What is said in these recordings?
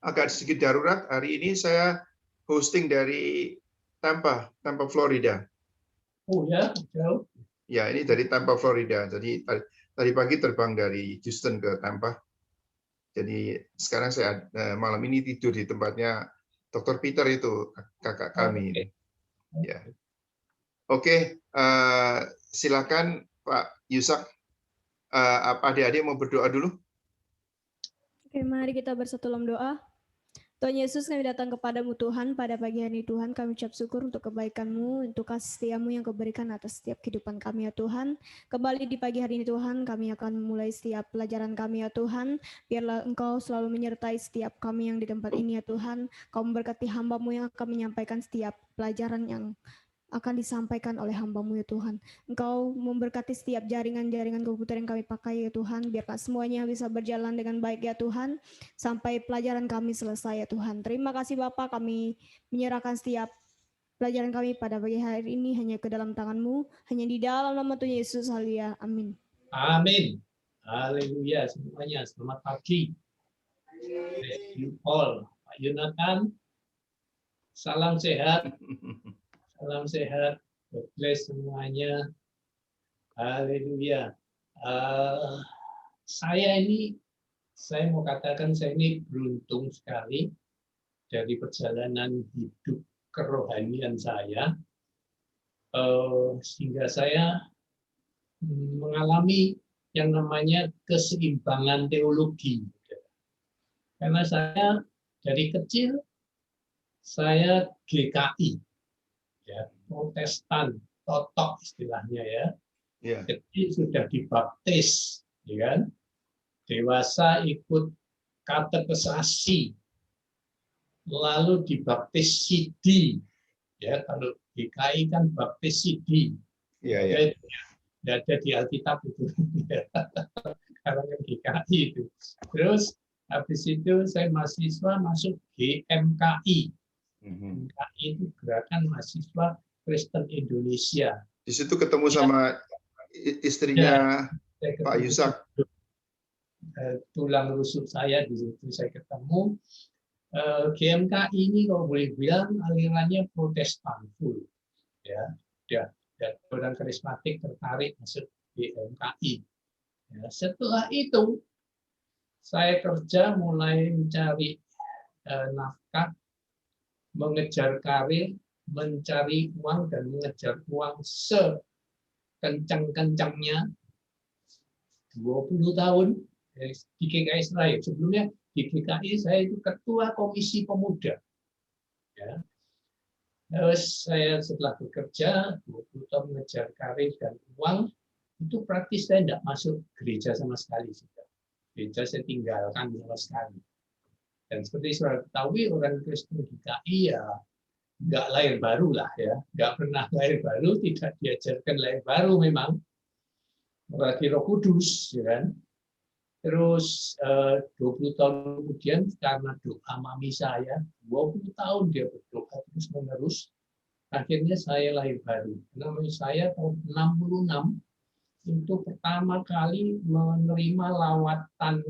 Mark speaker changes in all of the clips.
Speaker 1: agak sedikit darurat. Hari ini saya hosting dari Tampa, Florida.
Speaker 2: Oh ya, jauh.
Speaker 1: Ya, ini dari Tampa, Florida. Jadi tadi pagi terbang dari Houston ke Tampa. Jadi sekarang saya malam ini tidur di tempatnya Dr. Peter itu, kakak kami.
Speaker 2: Okay.
Speaker 1: Ya. Oke, silakan Pak Yusak. Apa adik-adik mau berdoa dulu?
Speaker 3: Oke, mari kita bersatu dalam doa. Tuhan Yesus, kami datang kepadamu Tuhan, pada pagi hari ini Tuhan, kami ucap syukur untuk kebaikan-Mu, untuk kasih setia-Mu yang Kau berikan atas setiap kehidupan kami ya Tuhan. Kembali di pagi hari ini Tuhan, kami akan memulai setiap pelajaran kami ya Tuhan. Biarlah Engkau selalu menyertai setiap kami yang di tempat ini ya Tuhan. Kau memberkati hamba-Mu yang akan menyampaikan setiap pelajaran yang akan disampaikan oleh hamba-Mu ya Tuhan. Engkau memberkati setiap jaringan-jaringan komputer yang kami pakai ya Tuhan. Biarlah semuanya bisa berjalan dengan baik ya Tuhan. Sampai pelajaran kami selesai ya Tuhan. Terima kasih Bapa, kami menyerahkan setiap pelajaran kami pada pagi hari ini hanya ke dalam tangan-Mu. Hanya di dalam nama Tuhan Yesus, haleluya, amin.
Speaker 2: Amin. Haleluya semuanya. Selamat pagi. Bless you all. Pak Yonatan, salam sehat. Salam sehat, God bless semuanya. Haleluya. Saya mau katakan saya ini beruntung sekali dari perjalanan hidup kerohanian saya, sehingga saya mengalami yang namanya keseimbangan teologi. Karena saya dari kecil saya GKI. Ya, Protestan, totok istilahnya ya.
Speaker 1: Yeah.
Speaker 2: Jadi sudah dibaptis, ya kan? Dewasa ikut katekesasi, lalu dibaptis CD. Ya, kalau GKI kan baptis CD.
Speaker 1: Yeah, yeah.
Speaker 2: Tidak ada di Alkitab itu. Karena kan GKI itu. Terus habis itu saya mahasiswa masuk GMKI. GMKI itu Gerakan Mahasiswa Kristen Indonesia.
Speaker 1: Di situ ketemu sama istrinya ya, Pak Yusak.
Speaker 2: Tulang rusuk saya di situ saya ketemu. GMKI ini kalau boleh bilang alirannya Protestan full. Ya, orang karismatik tertarik masuk GMKI. Ya, setelah itu saya kerja mulai mencari nafkah, mengejar karir, mencari uang dan mengejar uang sekencang-kencangnya 20 tahun di GKI Senayan. Sebelumnya di GKI saya itu ketua komisi pemuda. Ya. Terus saya setelah bekerja 20 tahun mengejar karir dan uang, itu praktis saya tidak masuk gereja sama sekali. Gereja saya tinggalkan sama sekali. Dan seperti saudara ketahui, orang Kristen GKI ya nggak lahir baru lah ya, nggak pernah lahir baru, tidak diajarkan lahir baru memang, berarti Roh Kudus, ya kan. Terus 20 tahun kemudian karena doa mami saya, 20 tahun dia berdoa terus menerus, akhirnya saya lahir baru. Namanya saya tahun 66 itu pertama kali menerima lawatan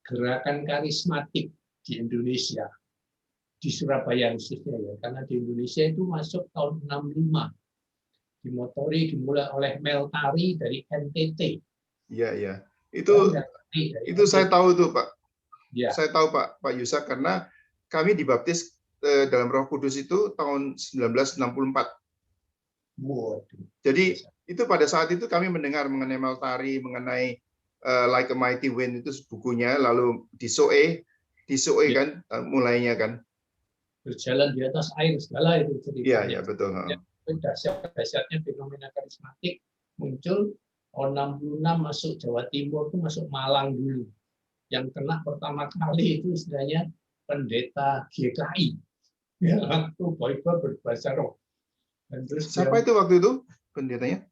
Speaker 2: gerakan karismatik di Indonesia, di Surabaya khususnya ya, karena di Indonesia itu masuk tahun 65, dimotori dimulai oleh Meltari dari NTT.
Speaker 1: Iya, iya. Itu saya tahu tuh Pak. Ya. Saya tahu Pak Yusak karena kami dibaptis dalam Roh Kudus itu tahun 1964.
Speaker 2: Waduh.
Speaker 1: Jadi itu pada saat itu kami mendengar mengenai Meltari, mengenai Like a Mighty Wind itu bukunya, lalu di Soe ya. Kan mulainya kan.
Speaker 2: Berjalan di atas air segala itu ceritanya.
Speaker 1: Iya, betul.
Speaker 2: Ya, dahsyatnya fenomena karismatik muncul tahun 66 masuk Jawa Timur, itu masuk Malang dulu. Yang kena pertama kali itu istilahnya pendeta GKI. Ya, waktu boy-boy berbahasa roh. Dan terus
Speaker 1: siapa itu waktu itu pendetanya?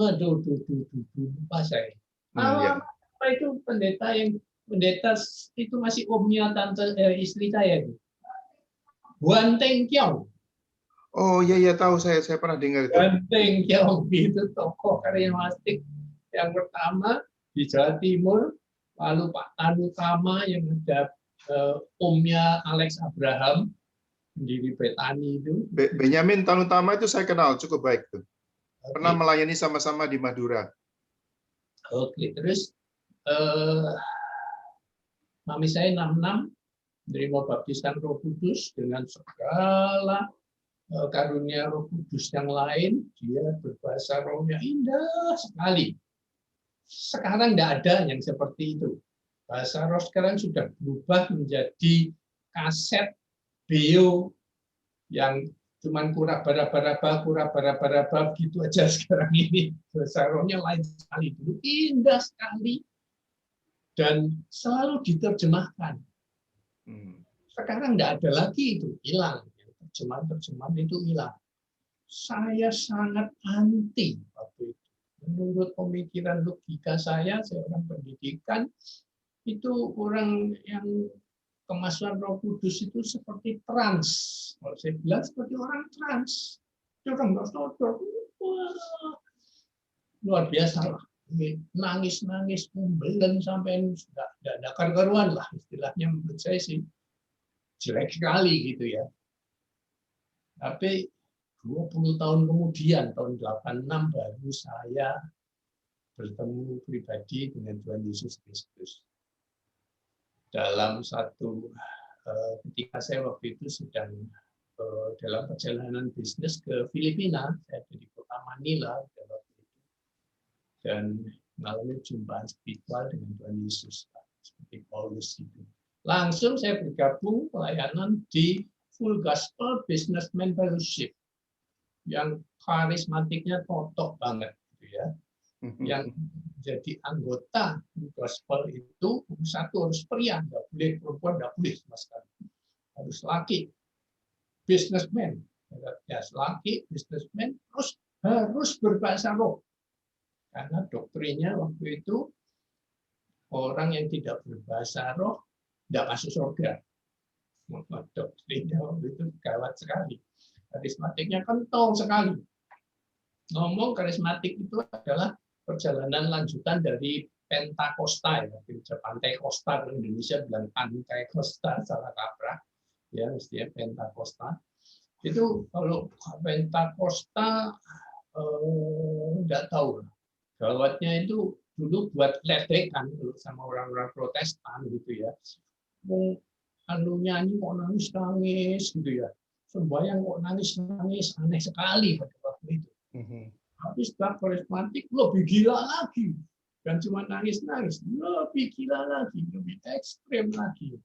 Speaker 2: Waduh, lupa saya. Apa itu pendeta itu masih omnya tante istri saya itu. Huan Teng Kiong.
Speaker 1: Oh iya tahu saya pernah dengar itu.
Speaker 2: Huan Teng Kiong itu tokoh karismatik yang pertama di Jawa Timur, lalu Pak Tanu Tama yang ada omnya Alex Abraham, pendiri Bethany itu.
Speaker 1: Benyamin Tanutama itu saya kenal cukup baik tuh. Pernah
Speaker 2: Oke.
Speaker 1: melayani sama-sama di Madura.
Speaker 2: Oke, terus mami saya 66 menerima baptisan Roh Kudus dengan segala karunia Roh Kudus yang lain. Dia berbahasa rohnya indah sekali. Sekarang tidak ada yang seperti itu. Bahasa roh sekarang sudah berubah menjadi kaset bio yang cuman kuraba gitu aja sekarang ini. Bahasa rohnya lain sekali. Dulu indah sekali dan selalu diterjemahkan. Sekarang tidak ada lagi itu, hilang. Terjemahan itu hilang. Saya sangat anti waktu itu. Menurut pemikiran logika saya orang pendidikan, itu orang yang kemasukan Roh Kudus itu seperti trans. Kalau saya bilang seperti orang trans. Orang nggak sadar. Wah, luar biasa lah. Nangis-nangis, kumbelen sampai tidak ada karuan lah istilahnya menurut saya sih. Jelek sekali gitu ya. Tapi 20 tahun kemudian, tahun 86 baru saya bertemu pribadi dengan Tuhan Yesus Kristus. Dalam satu ketika saya waktu itu sedang dalam perjalanan bisnis ke Filipina, saya ada di kota Manila waktu itu, dan mengalami jumpaan spiritual dengan Tuhan Yesus seperti Paulus itu. Langsung saya bergabung pelayanan di Full Gospel Businessman Fellowship yang karismatiknya totok banget, gitu ya. Yang jadi anggota gospel itu satu harus pria, nggak boleh perempuan, nggak boleh sama sekali, harus laki, businessman, ya laki, businessman, terus harus berbahasa roh, karena doktrinnya waktu itu orang yang tidak berbahasa roh tidak masuk surga. Doktrinnya waktu itu gawat sekali, karismatiknya kental sekali. Ngomong karismatik itu adalah perjalanan lanjutan dari Pentakosta, ya, Pantai Kosta, Indonesia bilang Pantai Kosta, salah kaprah, ya mestinya Pentakosta. Itu kalau Pentakosta nggak tahu, gawatnya itu dulu buat ledekan sama orang-orang Protestan gitu ya. Mau nyanyi kok nangis gitu ya, sembahyang kok nangis, aneh sekali pada waktu itu. Tapi setelah karismatik lebih gila lagi, dan cuma nangis-nangis, lebih gila lagi, lebih ekstrem lagi.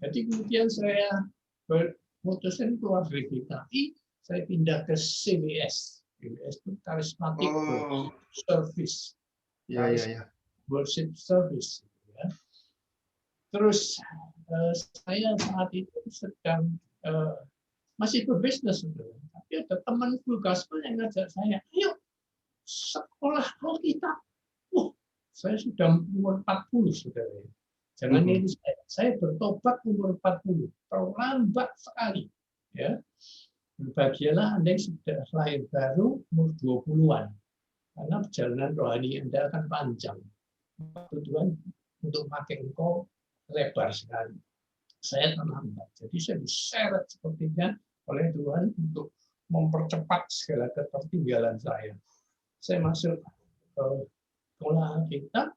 Speaker 2: Jadi kemudian saya memutuskan keluar dari GKI, saya pindah ke CWS. CWS itu Charismatic Service, Worship Service. Ya. Terus saya saat itu sedang masih berbisnis, tapi ada teman full gospel yang ngajak saya, ayo sekolah Alkitab. Saya sudah umur 40, saudara. Jangan ini saya bertobat umur 40, terlambat sekali. Ya, berbahagialah Anda yang sudah lahir baru umur 20-an, karena perjalanan rohani Anda akan panjang. Waktu Tuhan untuk pakai engkau lebar sekali. Saya terlambat, jadi saya diseret sepertinya oleh Tuhan untuk mempercepat segala ketertinggalan saya. Saya masuk sekolah kita,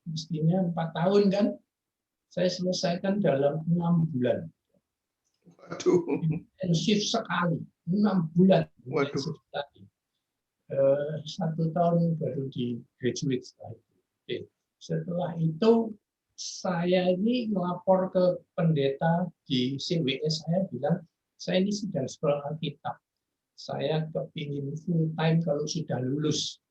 Speaker 2: mestinya 4 tahun kan, saya selesaikan dalam 6 bulan.
Speaker 1: Waduh.
Speaker 2: Intensif sekali, 6 bulan.
Speaker 1: Waduh.
Speaker 2: 1 tahun baru di graduate setelah itu. Oke. Setelah itu saya ini melapor ke pendeta di CWS, saya bilang, saya ini sedang sekolah Alkitab. Saya kepingin full time kalau sudah lulus.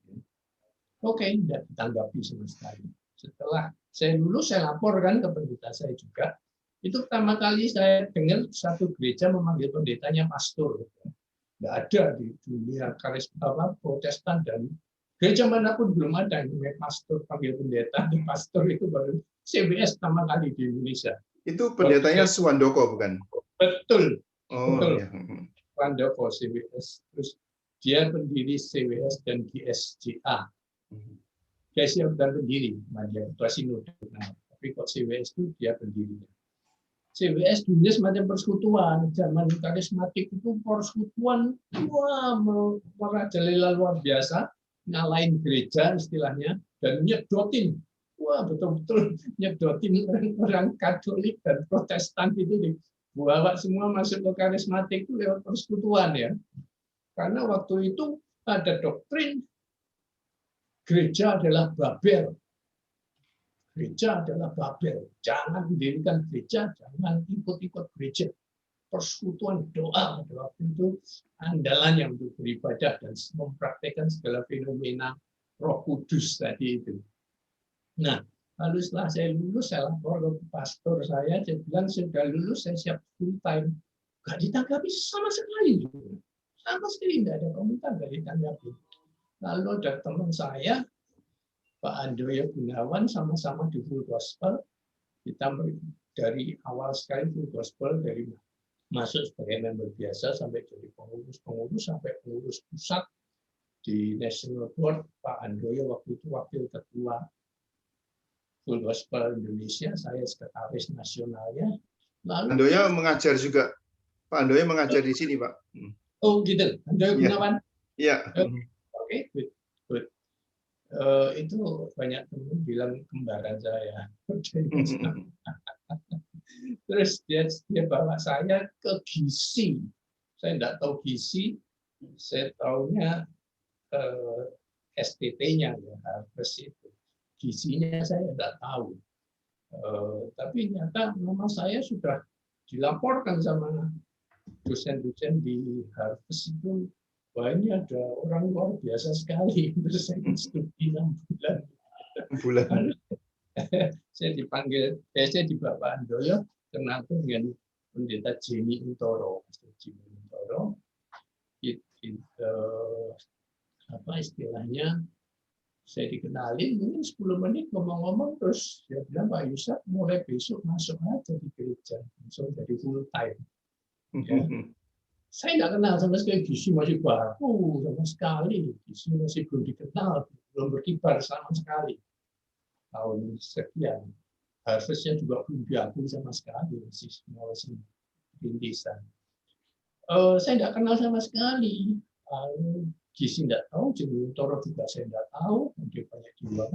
Speaker 2: Oke, tidak ditanggapi sama sekali. Setelah saya lulus, saya laporkan ke pendeta saya juga. Itu pertama kali saya dengar satu gereja memanggil pendetanya pastor. Tidak ada di dunia karisma Protestan dan gereja manapun belum ada yang pastor panggil pendeta. Pastor itu baru CBS pertama kali di Indonesia.
Speaker 1: Itu pendetanya Suwandoko bukan?
Speaker 2: Betul.
Speaker 1: Oh,
Speaker 2: betul.
Speaker 1: Ya.
Speaker 2: Suwandoko CBS. Terus dia pendiri CWS dan GSJA. GSJA bukan pendiri, dia ketua sinode. tapi kok CWS itu dia pendirinya. CWS dulunya semacam persekutuan, zaman karismatik itu persekutuan, wah merajalela luar biasa, ngalahin gereja istilahnya, dan nyedotin, wah betul-betul nyedotin orang Katolik dan Protestan itu dibawa semua masuk ke karismatik itu lewat persekutuan ya. Karena waktu itu ada doktrin gereja adalah Babel. Gereja adalah Babel. Jangan mendirikan gereja, jangan ikut-ikut gereja. Persekutuan doa pada waktu itu andalannya untuk beribadah dan mempraktekkan segala fenomena Roh Kudus tadi itu. Nah, lalu setelah saya lulus, saya lapor ke pastor saya bilang sudah lulus, saya siap full time. Gak ditanggapi sama sekali. Sama sekali tidak ada komentar, gak ditanggapi. Lalu ada teman saya, Pak Andoyo Gunawan, sama-sama di Full Gospel. Kita dari awal sekali Full Gospel, dari masuk sebagai member biasa sampai jadi pengurus sampai pengurus pusat di National Board. Pak Andoyo waktu itu wakil ketua Full Gospel Indonesia, saya sekretaris nasionalnya. Lalu
Speaker 1: Andoyo mengajar juga. Pak Andoyo mengajar di sini, Pak.
Speaker 2: Oh gitu, Andoyo Gunawan.
Speaker 1: Iya.
Speaker 2: Oke, good. Itu banyak teman bilang kembaran saya. Terus dia bawa saya ke Gizi. Saya tidak tahu Gizi, saya tahunya STT-nya ya, harus itu. Gizinya saya tidak tahu. Tapi ternyata nama saya sudah dilaporkan sama dosen-dosen di Harvest itu. Wah, ini ada orang luar biasa sekali. Terus saya studi 6 bulan. Saya dipanggil, saya di Bapak Andoyo, kenal dengan Pendeta Jenny Untoro. Jenny Untoro, apa istilahnya, saya dikenalin, mungkin 10 menit ngomong-ngomong, terus dia bilang, Pak Yusuf, mulai besok masuk aja di gereja, langsung jadi full time. Ya. Saya nggak kenal sama sekali, Gizi masih baru sama sekali, Gizi masih belum dikenal, belum berkibar sama sekali. Tahun sekian, Harvest-nya juga belum diakui sama sekali, masih rintisan. Saya nggak kenal sama sekali. Gizi nggak tahu, Jenny Untoro juga saya nggak tahu, dia banyak di luar.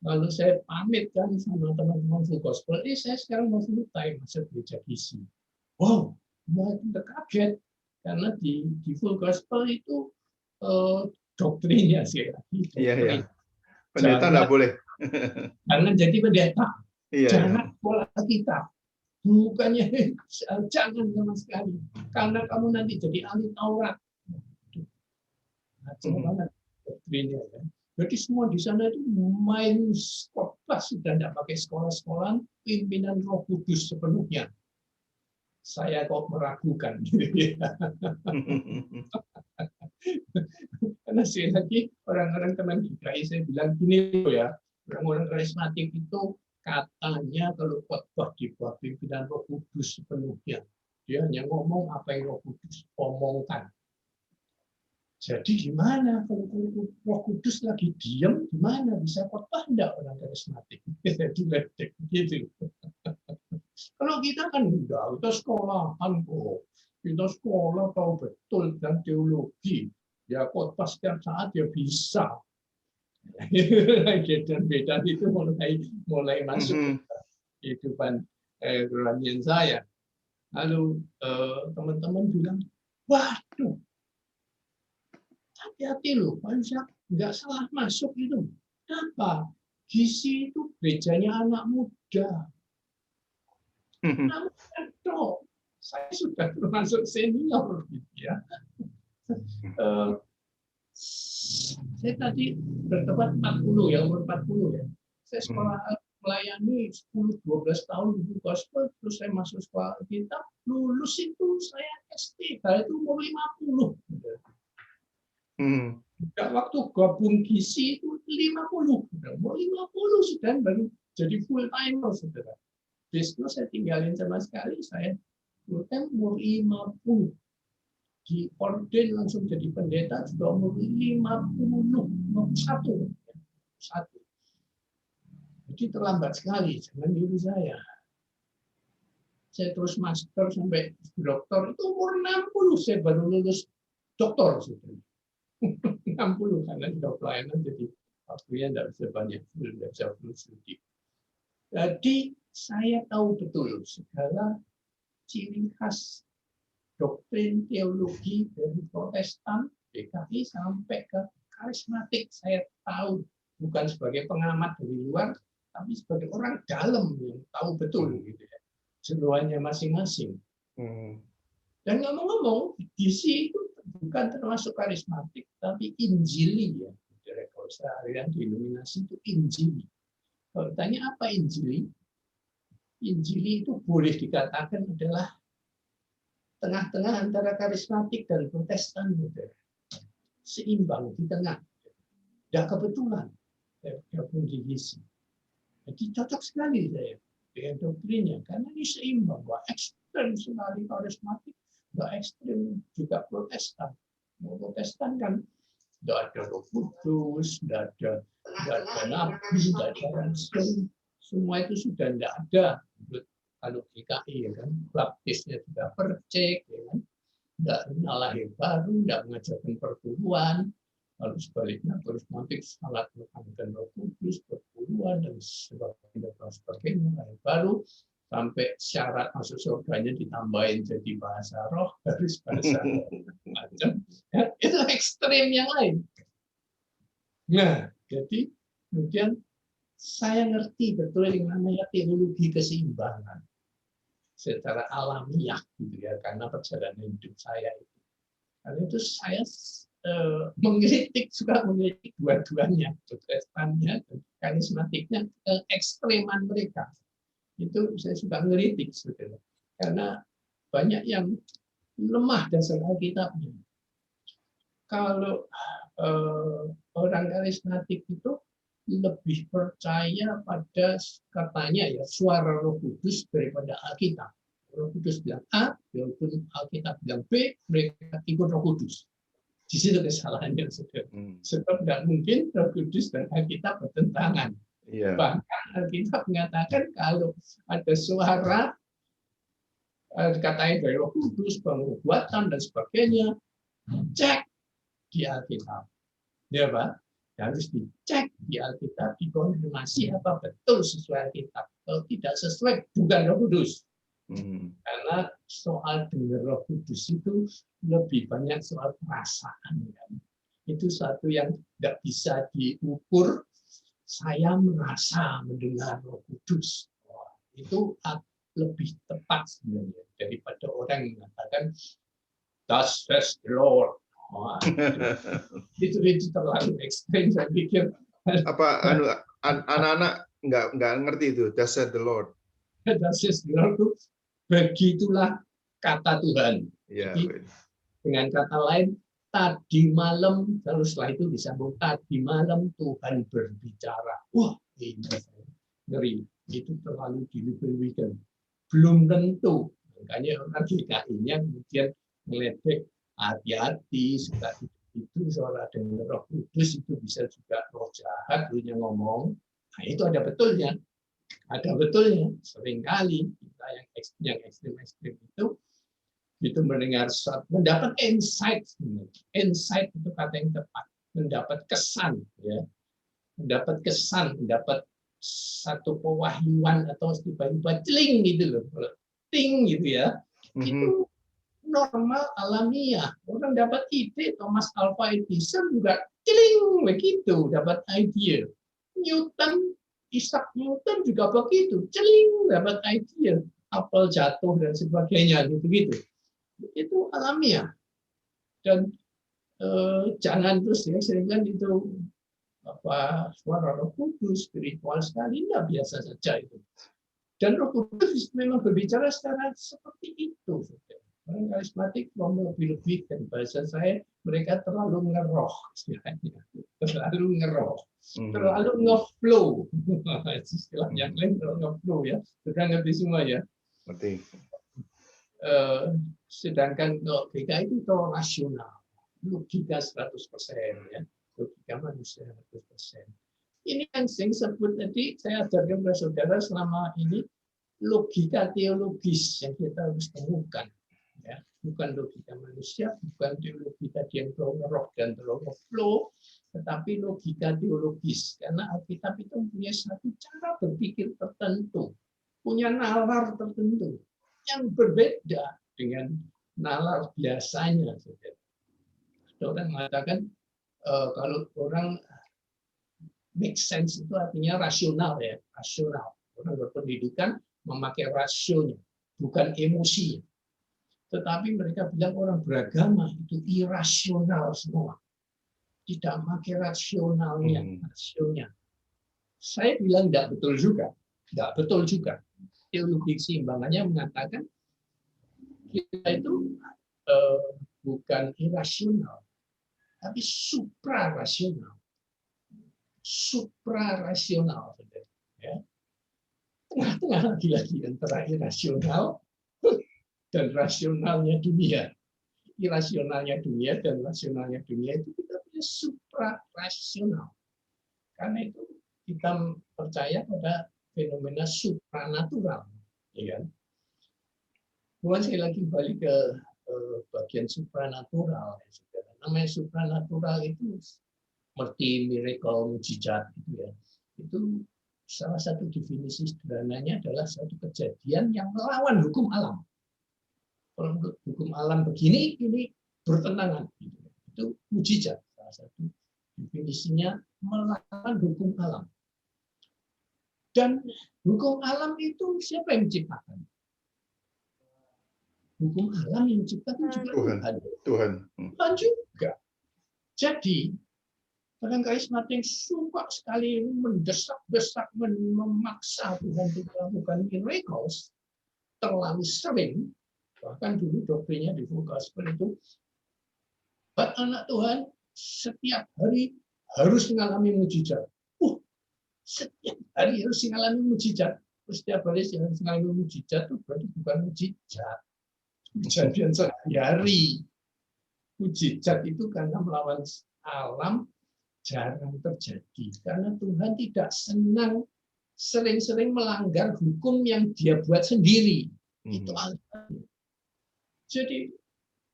Speaker 2: Lalu saya pamit kan sama teman-teman Full Gospel, saya sekarang mau full time masuk gereja Gizi. Wow, udah kaget karena di Full Gospel itu doktrinnya sih.
Speaker 1: Iya. Pendeta nggak boleh.
Speaker 2: Jangan jadi pendeta.
Speaker 1: Iya.
Speaker 2: Jangan pola kita. Bukannya jangan sama sekali. Karena kamu nanti jadi ahli Taurat. Nah, banget doktrinnya ya. Jadi semua di sana itu main khotbah, sudah tidak pakai sekolah-sekolah, pimpinan Roh Kudus sepenuhnya. Saya kok meragukan. Karena sekali lagi orang-orang teman GKI saya bilang gini loh ya, orang-orang karismatik itu katanya kalau khotbah di bawah pimpinan Roh Kudus sepenuhnya, dia hanya ngomong apa yang Roh Kudus omongkan. Jadi gimana kalau Roh Kudus lagi diam, gimana bisa khotbah enggak orang karismatik? Jadi ledek gitu. Kalau kita kan enggak, kita sekolahan kok. Kita sekolah tahu betul dan teologi. Ya khotbah setiap saat ya bisa. Dan beda itu mulai masuk ke kehidupan rohanian saya. Lalu teman-teman bilang, waduh, hati-hati loh, Pak, nggak salah masuk itu. Kenapa? Gizi itu gerejanya anak muda. Anak muda, saya sudah termasuk senior, gitu ya. Saya tadi bertempat 40 ya, umur 40 ya. Saya sekolah melayani 10-12 tahun di gospel, terus saya masuk sekolah kita, lulus itu saya SD, itu umur 50. Waktu gabung Gizi itu 50, umur 50 sudah baru jadi full timer, saudara. Besok saya tinggalin sama sekali, saya full time umur 50. Di orden langsung jadi pendeta juga umur 51. Jadi terlambat sekali, jangan niru saya. Saya terus master sampai doktor itu umur 60 saya baru lulus doktor. 60 karena sudah pelayanan jadi waktunya tidak bisa banyak, tidak bisa studi. Jadi saya tahu betul segala ciri khas doktrin teologi dari Protestan, PKI sampai ke karismatik saya tahu, bukan sebagai pengamat dari luar, tapi sebagai orang dalam yang tahu betul gitu ya, seruannya masing-masing. Dan ngomong-ngomong, DC itu bukan termasuk karismatik, tapi Injili ya. Kalau seharian denominasi itu Injili. Kalau ditanya apa Injili? Injili itu boleh dikatakan adalah tengah-tengah antara karismatik dan Protestan, seimbang di tengah. Tidak kebetulan gabung di DC. Jadi cocok sekali saya dengan doktrinnya karena ini seimbang, bahwa ekstrem sekali karismatik, nggak ekstrem juga Protestan. Protestan kan tidak ada Roh Kudus, tidak ada nabi, tidak ada rasul, semua itu sudah tidak ada. Kalau GKI ya kan, baptisnya sudah percek, ya kan, tidak lahir baru, tidak mengajarkan perburuan. Lalu sebaliknya karismatik sangat menekankan Roh Kudus, perburuan dan sebagainya, lahir baru. Sampai syarat masuk surganya ditambahin jadi bahasa roh, harus bahasa macam. Ya, itu ekstrem yang lain. Nah, jadi kemudian saya ngerti betul yang namanya teologi keseimbangan secara alamiah, gitu ya, karena perjalanan hidup saya itu. Karena itu saya suka mengkritik dua-duanya, Protestannya dan karismatiknya, ekstreman mereka. Itu saya suka ngeritik sebetulnya karena banyak yang lemah dasar Alkitabnya. Kalau orang karismatik itu lebih percaya pada katanya ya suara Roh Kudus daripada Alkitab. Roh Kudus bilang A, walaupun Alkitab bilang B, mereka ikut Roh Kudus. Di situ kesalahannya, sebab tidak mungkin Roh Kudus dan Alkitab bertentangan. Yeah. Bahkan Alkitab mengatakan kalau ada suara katanya dari Roh Kudus, penguatan dan sebagainya, cek di Alkitab, ya Pak, harus dicek di Alkitab, dikonfirmasi apa betul sesuai Alkitab. Kalau tidak sesuai, bukan Roh Kudus. Karena soal dengar Roh Kudus itu lebih banyak soal perasaan, kan? Itu satu yang tidak bisa diukur. Saya merasa mendengar Roh Kudus. Itu lebih tepat sebenarnya daripada orang yang mengatakan "Thus says the Lord". Itu terlalu ekstrem, saya pikir.
Speaker 1: Apa anak-anak nggak ngerti itu "Thus says the Lord".
Speaker 2: "Thus says the Lord" itu begitulah kata Tuhan.
Speaker 1: Ya,
Speaker 2: jadi, dengan kata lain, tadi malam, terus setelah itu disambung tadi malam Tuhan berbicara. Wah, ini ngeri. Itu terlalu dilebih-lebihkan. Belum tentu. Makanya orang GKI-nya kemudian meledek, hati-hati, suka itu suara dengar Roh Kudus itu bisa juga roh jahat, dulunya ngomong. Nah, itu ada betulnya. Ada betulnya. Seringkali kita yang ekstrem-ekstrem itu mendengar mendapat insight. Insight itu kata yang tepat, mendapat kesan, ya, mendapat kesan, mendapat satu pewahyuan atau tiba-tiba celing gitu loh, ting gitu ya. Itu normal alamiah. Orang dapat ide, Thomas Alva Edison juga celing begitu, dapat ide. Isaac Newton juga begitu, celing dapat ide, apel jatuh dan sebagainya gitu-gitu. Itu alamiah. Dan jangan terus ya sehingga itu suara Roh Kudus spiritual sekali, tidak biasa saja itu. Dan Roh Kudus memang berbicara secara seperti itu. Orang karismatik mau lebih-lebihkan, bahasa saya mereka terlalu ngeroh istilahnya, terlalu ngeroh, terlalu ngeflow, istilah yang lain terlalu ngeflow ya, sudah ngerti semua ya.
Speaker 1: Ngerti.
Speaker 2: Sedangkan GKI itu rasional, logika 100%, ya, logika manusia 100%. Ini yang saya sebut tadi, saya ajarkan kepada saudara selama ini, logika teologis yang kita harus temukan. Ya, bukan logika manusia, bukan teologi tadi yang roh dan roh flow, tetapi logika teologis. Karena Alkitab itu punya satu cara berpikir tertentu, punya nalar tertentu yang berbeda dengan nalar biasanya. Ada orang mengatakan kalau orang make sense itu artinya rasional, ya, rasional. Orang berpendidikan memakai rasionya, bukan emosinya. Tetapi mereka bilang orang beragama itu irasional semua, tidak memakai rasionalnya, rasionya. Saya bilang tidak betul juga, tidak betul juga. Teologi keseimbangannya mengatakan kita itu bukan irasional, tapi suprarasional. Suprarasional, ya. Tengah-tengah lagi antara irasional dan rasionalnya dunia. Irasionalnya dunia dan rasionalnya dunia itu kita punya suprarasional. Karena itu kita percaya pada fenomena supranatural, ya kan? Bukan sekali lagi balik ke bagian supranatural. Namanya supranatural itu seperti miracle, mujizat, gitu ya. Itu salah satu definisi sederhananya adalah satu kejadian yang melawan hukum alam. Kalau hukum alam begini, ini bertentangan. Itu mujizat. Salah satu definisinya melawan hukum alam. Dan hukum alam itu siapa yang menciptakan? Hukum alam yang menciptakan juga
Speaker 1: Tuhan.
Speaker 2: Tuhan juga. Jadi orang karismatik suka sekali mendesak-desak, memaksa Tuhan untuk melakukan miracles terlalu sering. Bahkan dulu doktrinnya di full gospel itu, anak Tuhan setiap hari harus mengalami mujizat. Setiap hari harus mengalami mujizat. Setiap hari harus mengalami mujizat itu berarti bukan mujizat. Kejadian sehari-hari. Mujizat itu karena melawan alam jarang terjadi. Karena Tuhan tidak senang sering-sering melanggar hukum yang dia buat sendiri. Itu alasannya. Jadi,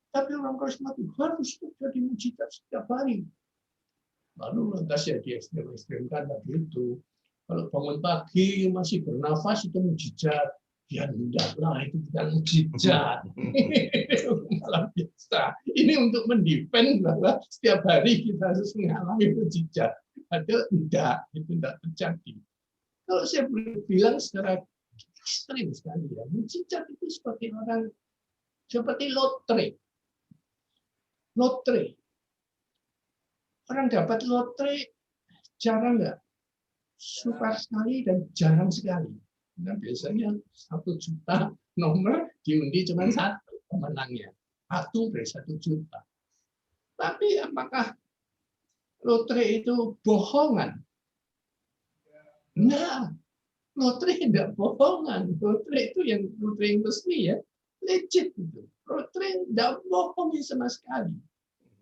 Speaker 2: tapi orang karismatik harus terjadi mujizat setiap hari. Lalu lantas ya di ekstrem-ekstremkan tadi itu. Kalau bangun pagi masih bernafas itu mujizat. Ya tidak lah, itu bukan mujizat. Malah biasa. Ini untuk mendefend bahwa setiap hari kita harus mengalami mujizat. Padahal tidak, itu tidak terjadi. Kalau saya boleh bilang secara ekstrim sekali ya, mujizat itu seperti lotre. Lotre. Orang dapat lotre jarang nggak? Sukar sekali dan jarang sekali. Nah, biasanya 1 juta nomor diundi cuma 1 pemenangnya. 1 dari 1 juta. Tapi apakah lotre itu bohongan? Nah, lotre tidak bohongan. Lotre itu yang resmi ya, legit itu. Lotre tidak bohong sama sekali.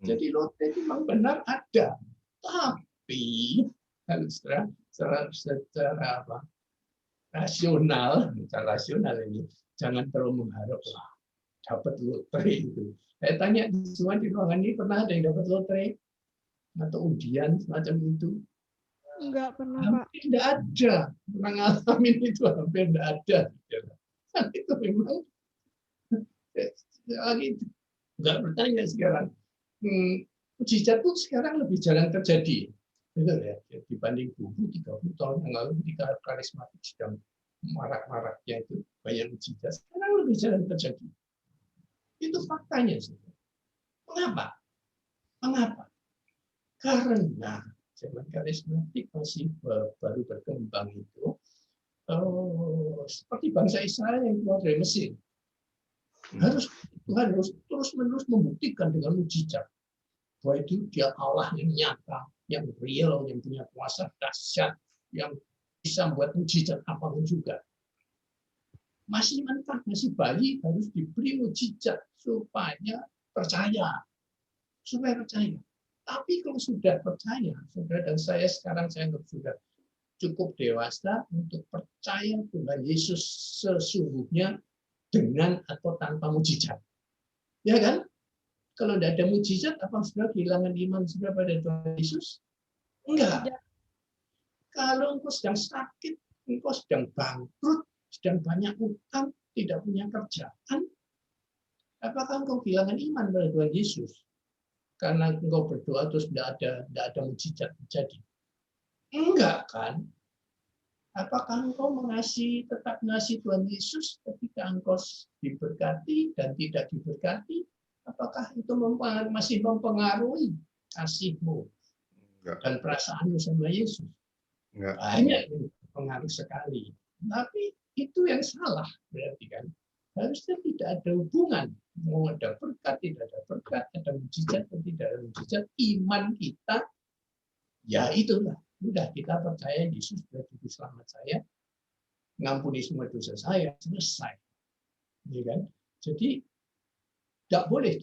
Speaker 2: Jadi lotre itu memang benar ada. Tapi secara apa? Rasional ini jangan terlalu mengharap dapat lotre itu. Saya tanya semua di ruangan ini pernah ada yang dapat lotre atau undian semacam itu?
Speaker 3: Enggak pernah, Pak.
Speaker 2: Tidak ada. Orang ngalamin itu hampir tidak ada. Kan itu memang lagi nggak bertanya sekarang. Mujizat itu sekarang lebih jarang terjadi. Betul ya, dibanding 20-30 tahun yang lalu ketika karismatik sedang marak-maraknya itu banyak mujizat, sekarang lebih jarang terjadi. Itu faktanya. Mengapa? Karena zaman karismatik masih baru berkembang itu, seperti bangsa Israel yang keluar dari Mesir. Tuhan harus terus-menerus membuktikan dengan mujizat bahwa itu dia Allah yang nyata, yang real, yang punya kuasa dahsyat, yang bisa membuat mujizat apapun juga. Masih mentah, masih bayi harus diberi mujizat supaya percaya. Tapi kalau sudah percaya, saudara dan saya sekarang saya sudah cukup dewasa untuk percaya Tuhan Yesus sesungguhnya dengan atau tanpa mujizat. Ya kan? Kalau tidak ada mujizat, apa sudah kehilangan iman sudah pada Tuhan Yesus? Enggak. Kalau engkau sedang sakit, engkau sedang bangkrut, sedang banyak utang, tidak punya kerjaan, apakah engkau kehilangan iman pada Tuhan Yesus? Karena engkau berdoa terus tidak ada mujizat terjadi. Enggak kan? Apakah engkau tetap mengasihi Tuhan Yesus ketika engkau diberkati dan tidak diberkati? Apakah itu masih mempengaruhi kasihmu dan perasaanmu sama Yesus? Banyak yang pengaruh sekali. Tapi itu yang salah berarti kan. Harusnya tidak ada hubungan. Mau ada berkat, tidak ada berkat, ada mujizat atau tidak ada mujizat. Iman kita, ya itulah. Sudah kita percaya Yesus sudah juru selamat saya, ngampuni semua dosa saya, selesai. Ya kan? Jadi tidak boleh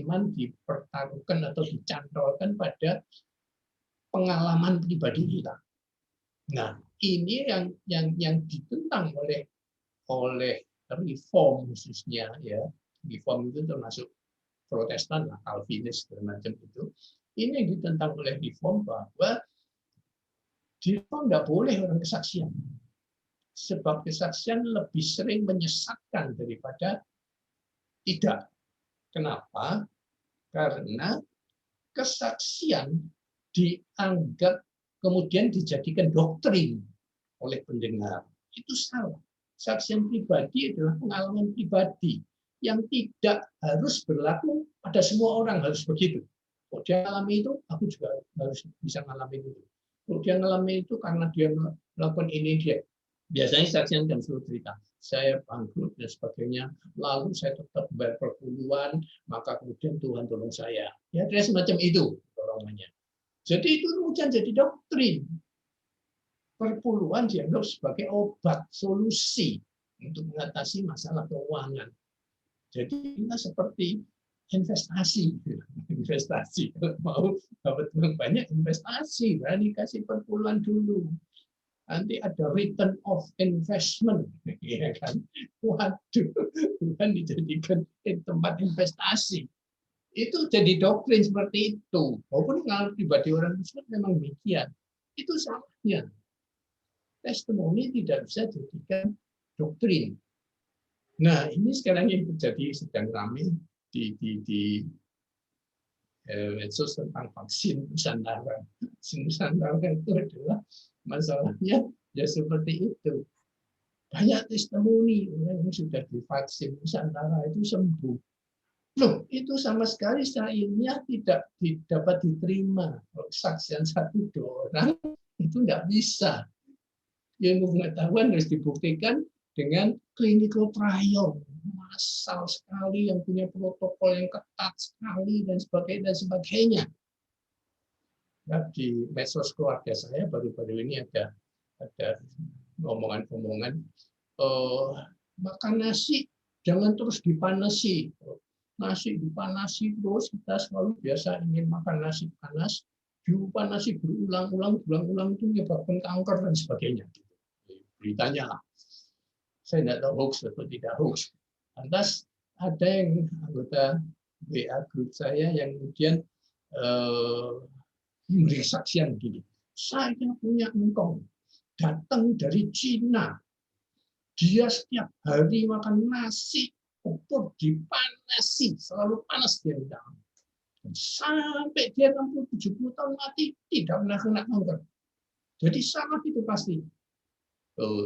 Speaker 2: iman dipertaruhkan atau dicantolkan pada pengalaman pribadi kita. Nah, ini yang ditentang oleh reform khususnya ya. Reform itu termasuk Protestan, Calvinis segala macam itu. Ini yang ditentang oleh reform bahwa di reform tidak boleh orang kesaksian. Sebab kesaksian lebih sering menyesatkan daripada tidak. Kenapa? Karena kesaksian dianggap kemudian dijadikan doktrin oleh pendengar. Itu salah. Kesaksian pribadi adalah pengalaman pribadi yang tidak harus berlaku pada semua orang, harus begitu. Kalau dia mengalami itu, aku juga harus bisa mengalami itu. Kalau dia mengalami itu karena dia melakukan ini, dia. Biasanya saksian kan selalu cerita, saya bangkrut dan sebagainya, lalu saya tetap bayar perpuluhan, maka kemudian Tuhan tolong saya. Ya, ada semacam itu dorongannya. Jadi itu kemudian jadi doktrin. Perpuluhan dianggap sebagai obat, solusi untuk mengatasi masalah keuangan. Jadi kita seperti investasi. Kalau mau dapat uang banyak, investasi. Berani kasih perpuluhan dulu. Nanti ada return of investment. Ya kan? Waduh, Tuhan dijadikan tempat investasi. Itu jadi doktrin seperti itu. Walaupun kalau pribadi orang Kristen memang demikian. Itu salahnya. Testimoni tidak bisa dijadikan doktrin. Nah, ini sekarang yang terjadi sedang ramai di medsos tentang vaksin Nusantara. Vaksin Nusantara itu adalah masalahnya ya seperti itu. Banyak testimoni orang yang sudah divaksin Nusantara itu sembuh. Loh, itu sama sekali secara ilmiah tidak dapat diterima. Kesaksian 1-2 orang itu tidak bisa. Ilmu pengetahuan harus dibuktikan dengan clinical trial, massal sekali yang punya protokol yang ketat sekali dan sebagainya. Nah, di medsos keluarga saya baru-baru ini ada omongan-omongan, makan nasi jangan terus dipanasi. Nasi dipanasi terus, kita selalu biasa ingin makan nasi panas, dipanasi berulang-ulang itu menyebabkan kanker dan sebagainya. Beritanya lah. Saya tidak tahu hoax atau tidak hoax. Lantas ada yang anggota WA grup saya yang kemudian memberi kesaksian begini. Saya punya engkong datang dari Cina. Dia setiap hari makan nasi, opor dipanasi, selalu panas dia di dalam. Sampai dia 60-70 tahun mati, tidak pernah kena kanker. Jadi salah itu pasti.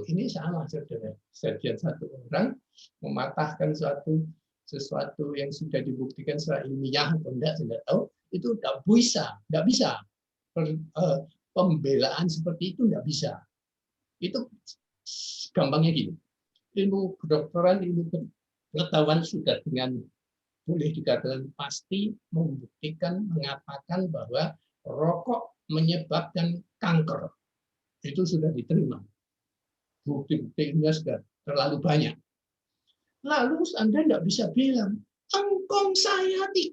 Speaker 2: Ini salah, saudara. Sekian satu orang mematahkan sesuatu yang sudah dibuktikan secara ilmiah atau tidak tahu, itu tidak bisa. Pembelaan seperti itu tidak bisa. Itu gampangnya gini. Ilmu kedokteran, ilmu pengetahuan sudah dengan boleh dikatakan pasti membuktikan, mengatakan bahwa rokok menyebabkan kanker. Itu sudah diterima. Bukti-bukti ilmiah sudah terlalu banyak. Lalu Anda tidak bisa bilang, engkong saya 30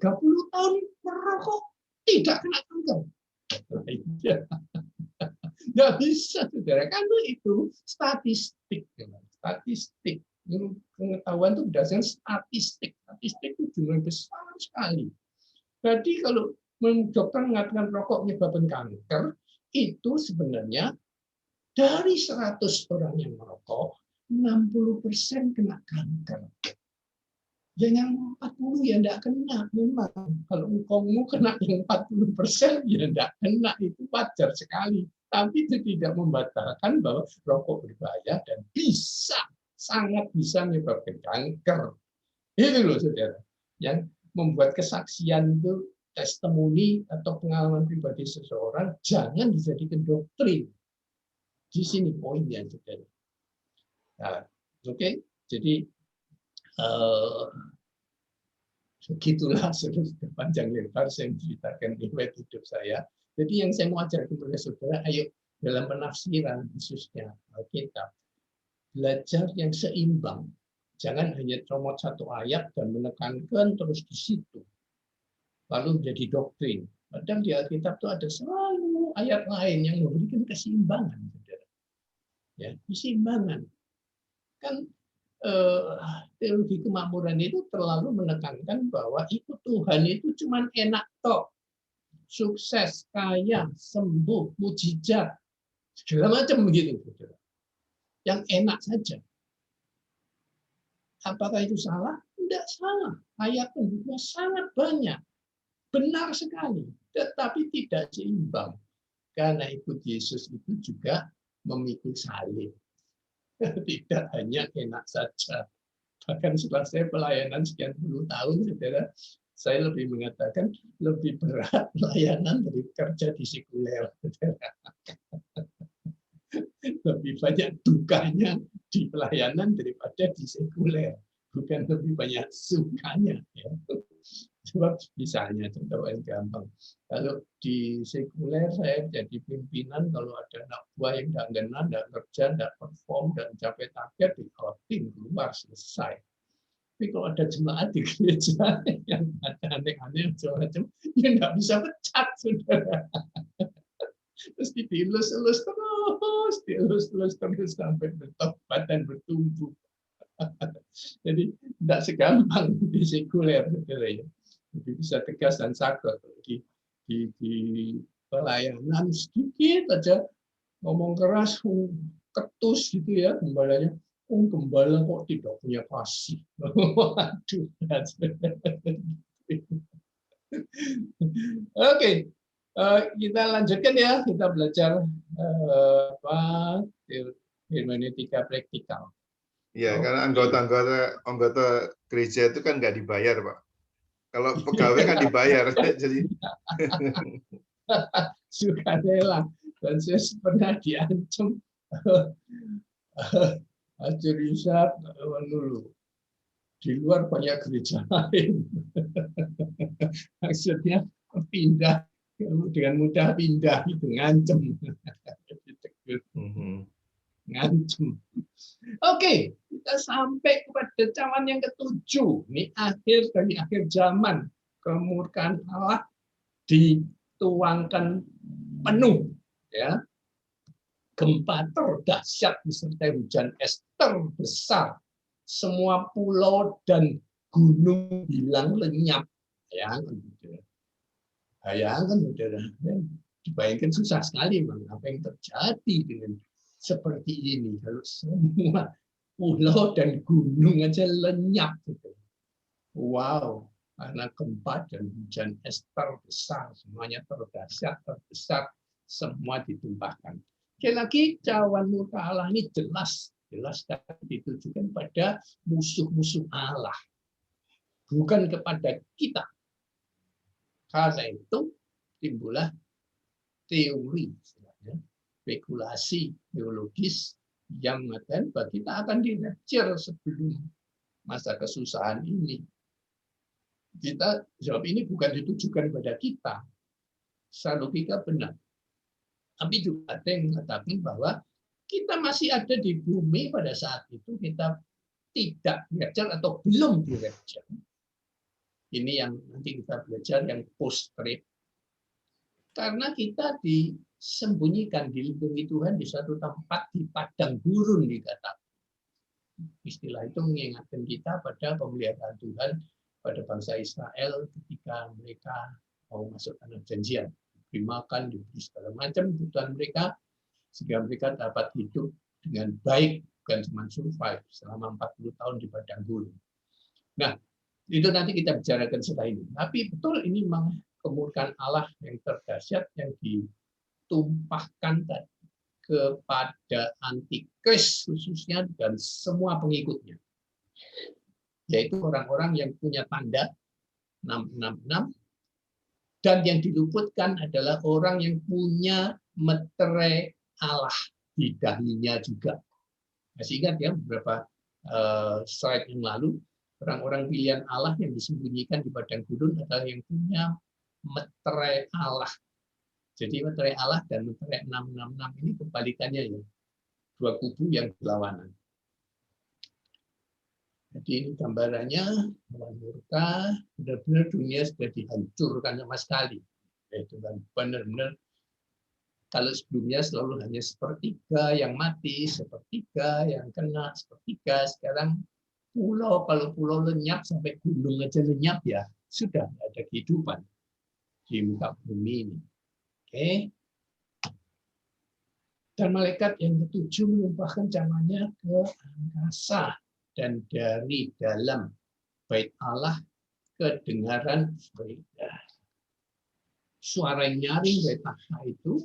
Speaker 2: tahun merokok, tidak kena kanker. Nggak bisa, saudara. Karena itu statistik. Statistik. Pengetahuan itu berdasarkan statistik. Statistik itu jumlah besar sekali. Jadi kalau dokter mengatakan rokok menyebabkan kanker, itu sebenarnya dari 100 orang yang merokok, 60% kena kanker. Yang 40 ya enggak kena memang. Kalau engkau kena yang 40% ya enggak kena, itu wajar sekali. Tapi itu tidak membatalkan bahwa rokok berbahaya dan sangat bisa menyebabkan kanker. Itu loh saudara. Yang membuat kesaksian itu testimoni atau pengalaman pribadi seseorang jangan dijadikan doktrin. Di sini poinnya saudara. Nah, oke. Jadi begitulah sudah panjang lebar saya menceritakan riwayat hidup saya. Jadi yang saya mau ajarkan kepada saudara, ayo dalam penafsiran khususnya Alkitab, belajar yang seimbang. Jangan hanya comot satu ayat dan menekankan terus di situ. Lalu menjadi doktrin. Padahal di Alkitab itu ada selalu ayat lain yang memberikan keseimbangan, saudara. Ya, keseimbangan. Kan teologi kemakmuran itu terlalu menekankan bahwa ikut Tuhan itu cuma enak toh, sukses, kaya, sembuh, mujizat, segala macam begitu, saudara. Yang enak saja. Apakah itu salah? Tidak salah. Ayat penduduknya sangat banyak, benar sekali, tetapi tidak seimbang. Karena ikut Yesus itu juga memikul salib. Tidak hanya enak saja. Bahkan setelah saya pelayanan sekian puluh tahun, saudara, saya lebih mengatakan lebih berat pelayanan dari kerja di sekuler. Lebih banyak dukanya di pelayanan daripada di sekuler. Bukan lebih banyak sukanya. Ya. Sebab misalnya contoh yang gampang, kalau di sekuler saya jadi pimpinan, kalau ada anak buah yang nggak kena, nggak kerja, nggak perform, dan capek target, di outing keluar selesai. Tapi kalau ada jemaat di gereja yang ada aneh-aneh macam-macam, ya nggak bisa pecat, saudara. Terus dielus-elus terus sampai bertobat dan bertumbuh. Jadi tidak segampang di sekuler, saudara ya. Lebih bisa tegas dan sabar. Di pelayanan sedikit aja ngomong keras, ketus gitu ya gembalanya. Gembala kok tidak punya kasih. Waduh. Oke, kita lanjutkan ya. Kita belajar hermeneutika praktikal.
Speaker 1: Ya, karena anggota gereja itu kan nggak dibayar, Pak. Kalau pegawai kan dibayar, jadi
Speaker 2: sukarela. Dan saya pernah diancam hasil riset dulu. Di luar banyak gereja lain. Maksudnya pindah, dengan mudah pindah itu ngancem. Ngancem. Oke, kita sampai kepada cawan yang ketujuh. Ini akhir dari akhir zaman. Kemurkaan Allah dituangkan penuh. Ya. Gempa terdahsyat disertai hujan es terbesar. Semua pulau dan gunung hilang lenyap. Bayangkan, saudara. Dibayangkan susah sekali, apa yang terjadi dengan seperti ini. Kalau semua pulau dan gunung aja lenyap. Wow, karena gempa dan hujan es terbesar, semuanya terdahsyat, terbesar, semua ditumpahkan. Sekali lagi, cawan murka Allah ini jelas ditujukan pada musuh-musuh Allah, bukan kepada kita. Karena itu timbullah teori, spekulasi teologis yang mengatakan bahwa kita akan dirapture sebelum masa kesusahan ini. Kita jawab ini bukan ditujukan pada kita. Secara logika benar. Tapi juga ada yang mengatakan bahwa kita masih ada di bumi pada saat itu kita tidak dirapture atau belum dirapture. Ini yang nanti kita belajar yang post-trib. Karena kita disembunyikan, dilindungi Tuhan di suatu tempat di padang gurun dikatakan. Istilah itu mengingatkan kita pada pemeliharaan Tuhan pada bangsa Israel ketika mereka mau masuk tanah janjian, diberi makan, diberi segala macam kebutuhan mereka, sehingga mereka dapat hidup dengan baik, bukan cuma survive selama 40 tahun di padang gurun. Nah, itu nanti kita bicarakan setelah ini. Tapi betul ini memang kemurkaan Allah yang terdahsyat yang ditumpahkan kepada antikris khususnya dan semua pengikutnya. Yaitu orang-orang yang punya tanda 666, dan yang diluputkan adalah orang yang punya meterai Allah di dahinya juga. Masih ingat ya beberapa slide yang lalu, orang-orang pilihan Allah yang disembunyikan di padang gurun adalah yang punya meterai Allah. Jadi meterai Allah dan meterai 666 ini kebalikannya ya. Dua kubu yang berlawanan. Jadi ini gambarannya, Tuhan murka, benar-benar dunia sudah dihancurkan sama sekali. Itu kan benar-benar, kalau sebelumnya selalu hanya sepertiga yang mati, sepertiga yang kena, sepertiga, sekarang pulau, kalau pulau lenyap sampai gunung aja lenyap ya, sudah ada kehidupan di muka bumi ini. Oke. Dan malaikat yang ketujuh menumpahkan cawannya ke angkasa, dan dari dalam bait Allah kedengaran suara nyaring dari tahta itu,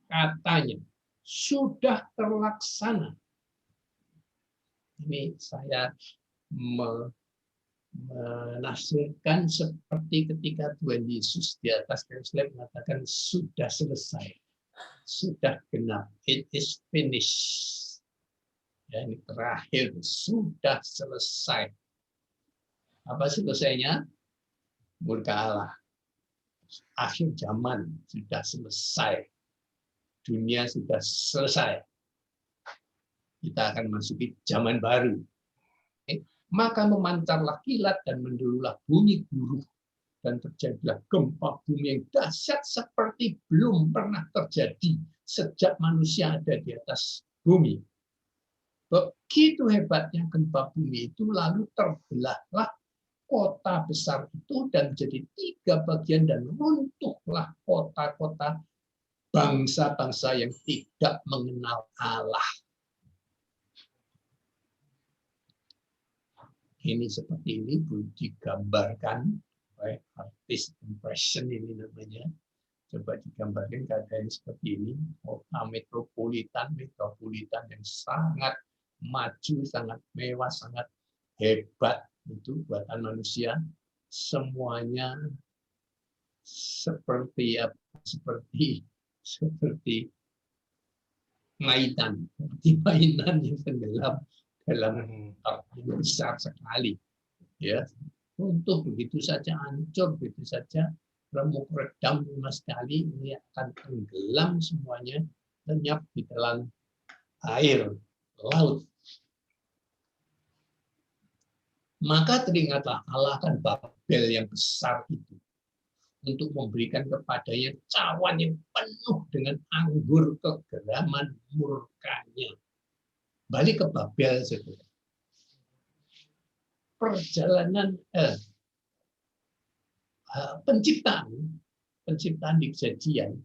Speaker 2: katanya sudah terlaksana. Ini saya menafsirkan seperti ketika Tuhan Yesus di atas kayu salib mengatakan sudah selesai, sudah genap, it is finished. Ya, ini terakhir, sudah selesai. Apa selesainya? Murka Allah. Akhir zaman sudah selesai. Dunia sudah selesai. Kita akan masuki zaman baru. Maka memancarlah kilat dan mendululah bunyi guruh, dan terjadilah gempa bumi yang dahsyat seperti belum pernah terjadi sejak manusia ada di atas bumi. Begitu hebatnya gempa bumi itu, lalu terbelahlah kota besar itu dan jadi 3 bagian, dan runtuhlah kota-kota bangsa-bangsa yang tidak mengenal Allah. Ini seperti ini digambarkan oleh artis impression ini namanya. Coba digambarkan keadaan seperti ini, kota metropolitan yang sangat maju, sangat mewah, sangat hebat itu buatan manusia. Semuanya seperti apa? Seperti mainan yang tenggelam dalam yang besar sekali. Ya, untuk begitu saja hancur, begitu saja remuk redam sama sekali, ini akan tenggelam semuanya, lenyap di dalam air laut. Maka teringatlah Allah akan Babel yang besar itu, untuk memberikan kepadanya cawan yang penuh dengan anggur kegeraman murkanya. Balik ke Babel, saudara. Perjalanan penciptaan di Kejadian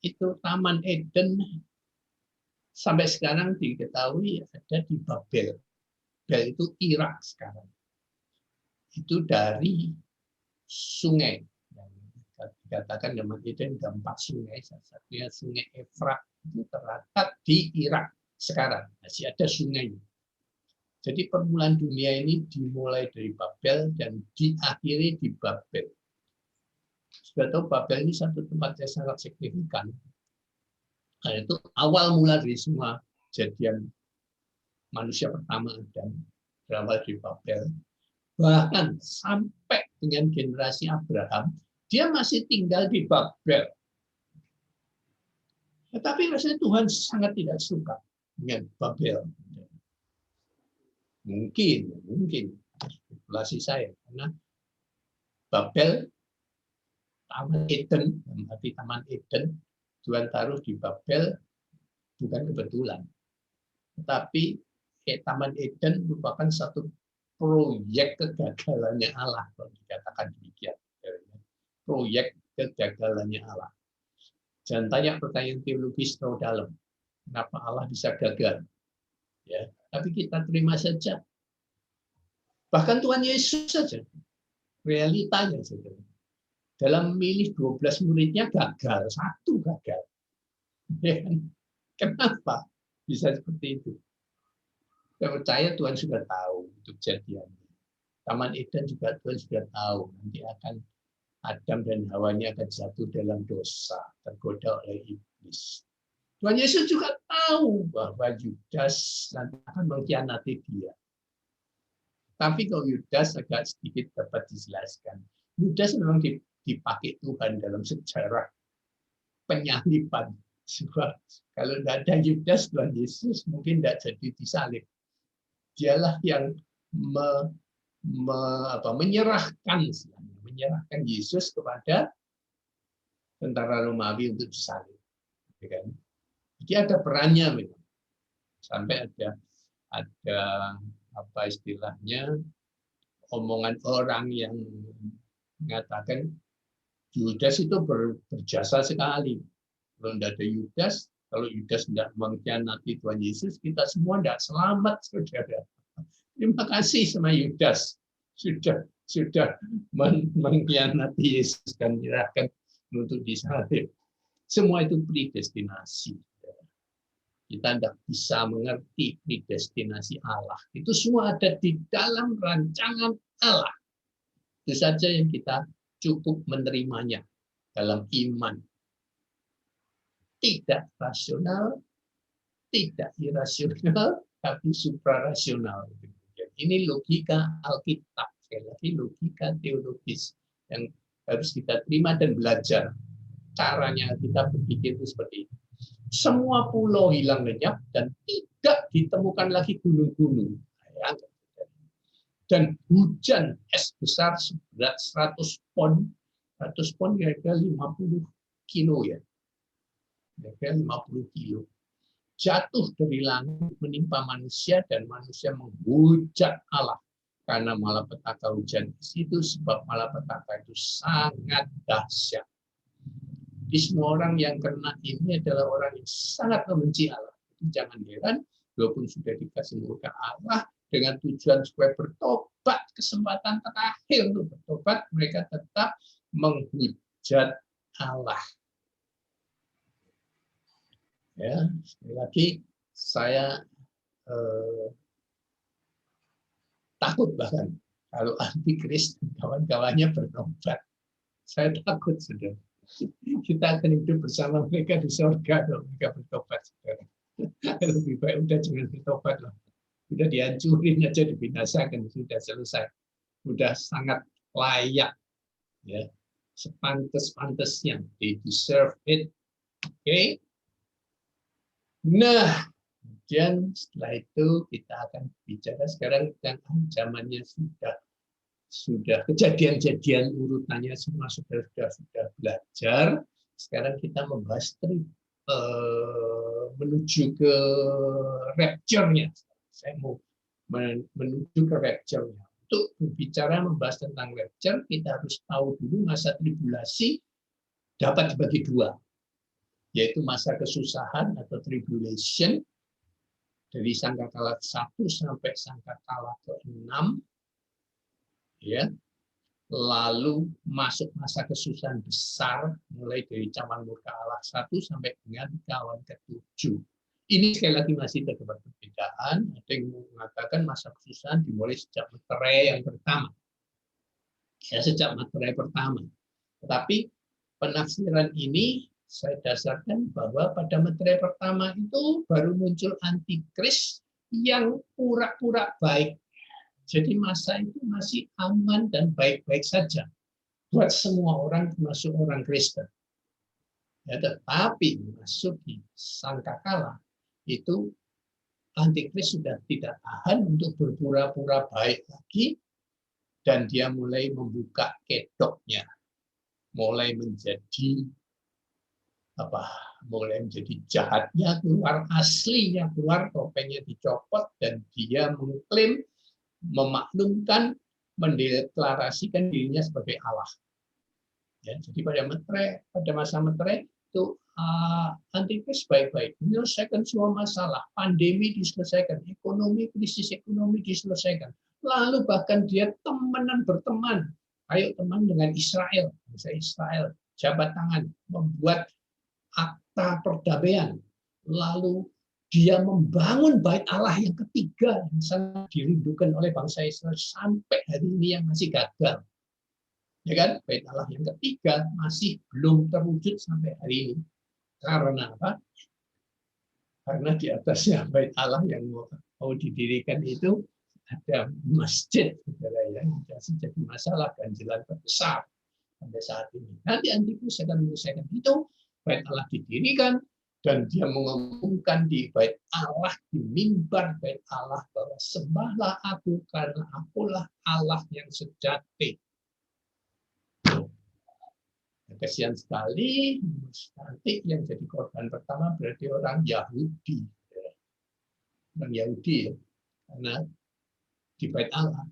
Speaker 2: itu Taman Eden sampai sekarang diketahui ada di Babel. Babel itu Irak sekarang. Itu dari sungai. Dikatakan Taman Eden ada 4 sungai. Salah satunya Sungai Efrat itu terletak di Irak sekarang. Masih ada sungainya. Jadi permulaan dunia ini dimulai dari Babel dan diakhiri di Babel. Sudah tahu Babel ini satu tempat yang sangat signifikan. Nah, itu awal mula dari semua kejadian manusia pertama Adam berawal di Babel. Bahkan sampai dengan generasi Abraham, dia masih tinggal di Babel. Tetapi rasanya Tuhan sangat tidak suka dengan Babel. Mungkin spekulasi saya, karena Babel Taman Eden, arti Taman Eden, Tuhan taruh di Babel bukan kebetulan. Tetapi Taman Eden merupakan satu proyek kegagalannya Allah, kalau dikatakan demikian. Proyek kegagalannya Allah. Jangan tanya pertanyaan teologis terlalu dalam. Kenapa Allah bisa gagal? Ya, tapi kita terima saja. Bahkan Tuhan Yesus saja, realitanya saja. Dalam memilih 12 muridnya gagal, satu gagal. Ya, kenapa bisa seperti itu? Saya percaya Tuhan sudah tahu untuk kejadiannya. Taman Eden juga Tuhan sudah tahu nanti akan Adam dan Hawanya akan jatuh dalam dosa, tergoda oleh iblis. Tuhan Yesus juga tahu bahwa Yudas nanti akan mengkhianati dia. Tapi kalau Yudas agak sedikit dapat dijelaskan. Yudas memang dipakai Tuhan dalam sejarah penyaliban. Sebab kalau tidak ada Yudas, Tuhan Yesus mungkin tidak jadi disalib. Dialah yang menyerahkan Yesus kepada tentara Romawi untuk disalib. Jadi ada perannya memang. Sampai ada apa istilahnya, omongan orang yang mengatakan Yudas itu berjasa sekali. Kalau tidak ada Yudas, kalau Yudas tidak mengkhianati Tuhan Yesus, kita semua tidak selamat, saudara. Terima kasih sama Yudas sudah mengkhianati Yesus dan menyerahkan untuk disalib. Semua itu predestinasi. Kita tidak bisa mengerti predestinasi Allah. Itu semua ada di dalam rancangan Allah. Itu saja yang kita cukup menerimanya dalam iman. Tidak rasional, tidak irasional, tapi suprarasional. Ini logika Alkitab. Sekali lagi logika teologis yang harus kita terima dan belajar. Caranya kita berpikir itu seperti itu. Semua pulau hilang lenyap dan tidak ditemukan lagi gunung-gunung. Dan hujan es besar seberat 100 pon kira-kira 50 kilo ya. Kira-kira 50 kilo. Jatuh dari langit menimpa manusia dan manusia menghujat Allah karena malapetaka hujan itu, sebab malapetaka itu sangat dahsyat. Di semua orang yang kena ini adalah orang yang sangat membenci Allah. Jangan heran, walaupun sudah dikasih murka Allah dengan tujuan supaya bertobat, kesempatan terakhir untuk bertobat, mereka tetap menghujat Allah. Ya, sekali lagi saya takut bahkan kalau antikris dan kawan-kawannya bertobat. Saya takut, saudara. Kita akan hidup bersama mereka di surga kalau mereka bertobat. Lebih baik udah jangan bertobat lah. Udah dihancurin aja, dibinasakan, sudah selesai. Udah sangat layak, ya, sepantas-pantasnya. They deserve it. Oke. Nah, kemudian setelah itu kita akan bicara sekarang tentang zamannya sudah kejadian-kejadian urutannya semua sudah belajar. Sekarang kita membahas menuju ke rapture-nya. Saya mau menuju ke rapture-nya. Untuk berbicara membahas tentang rapture, kita harus tahu dulu masa tribulasi dapat dibagi dua, yaitu masa kesusahan atau tribulation dari sangkakala 1 sampai sangkakala ke-6. Ya, lalu masuk masa kesusahan besar mulai dari zaman murka Allah 1 sampai dengan kawan ke-7. Ini sekali lagi masih terdapat perbedaan. Ada yang mengatakan masa kesusahan dimulai sejak materai yang pertama. Ya, sejak materai pertama. Tetapi penafsiran ini saya dasarkan bahwa pada materai pertama itu baru muncul antikris yang pura-pura baik. Jadi masa itu masih aman dan baik-baik saja buat semua orang, termasuk orang Kristen. Ya, tetapi masuk di sangkakala itu antikris sudah tidak tahan untuk berpura-pura baik lagi dan dia mulai membuka kedoknya. mulai menjadi mulai menjadi jahatnya keluar, aslinya keluar, topengnya dicopot, dan dia mengklaim, memaklumkan, mendeklarasikan dirinya sebagai Allah. Ya, jadi pada masa Mettray itu antikris baik-baik, menyelesaikan semua masalah, pandemi diselesaikan, krisis ekonomi diselesaikan, lalu bahkan dia berteman, ayo teman dengan Israel, bangsa Israel, jabat tangan, membuat akta perdamaian, lalu dia membangun bait Allah yang ketiga yang sangat dirindukan oleh bangsa Israel sampai hari ini yang masih gagal. Ya kan? Bait Allah yang ketiga masih belum terwujud sampai hari ini. Karena apa? Karena di atasnya bait Allah yang mau didirikan itu ada masjid, yang jadi masalah ganjilan terbesar sampai saat ini. Nanti Antikris akan menyelesaikan itu. Bait Allah didirikan, dan dia mengumumkan di bait Allah, di mimbar bait Allah, bahwa sembahlah aku karena akulah Allah yang sejati. Kasihan sekali, nanti yang jadi korban pertama berarti orang Yahudi. Orang Yahudi, karena di bait Allah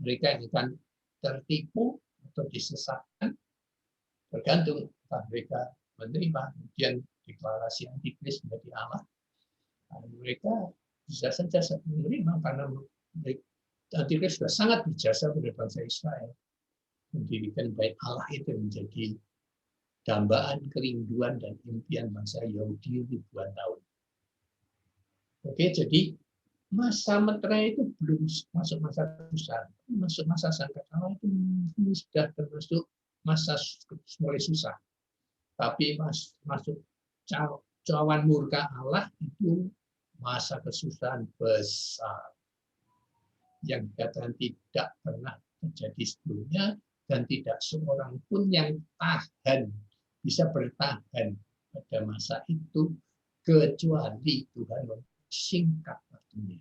Speaker 2: mereka akan tertipu atau disesatkan, tergantung apakah mereka menerima kemudian deklarasi antikris menjadi Allah. Mereka bisa saja menerima karena antikris sudah sangat berjasa pada bangsa Israel, mendirikan bait Allah itu menjadi dambaan kerinduan dan impian bangsa Yahudi ribuan tahun. Oke, jadi masa Mettray itu belum masuk masa susah, masuk masa sangkakala itu sudah termasuk masa mulai susah. Tapi masuk cawan murka Allah itu masa kesusahan besar yang dikatakan tidak pernah terjadi sebelumnya, dan tidak seorang pun yang bisa bertahan pada masa itu kecuali Tuhan singkat waktunya.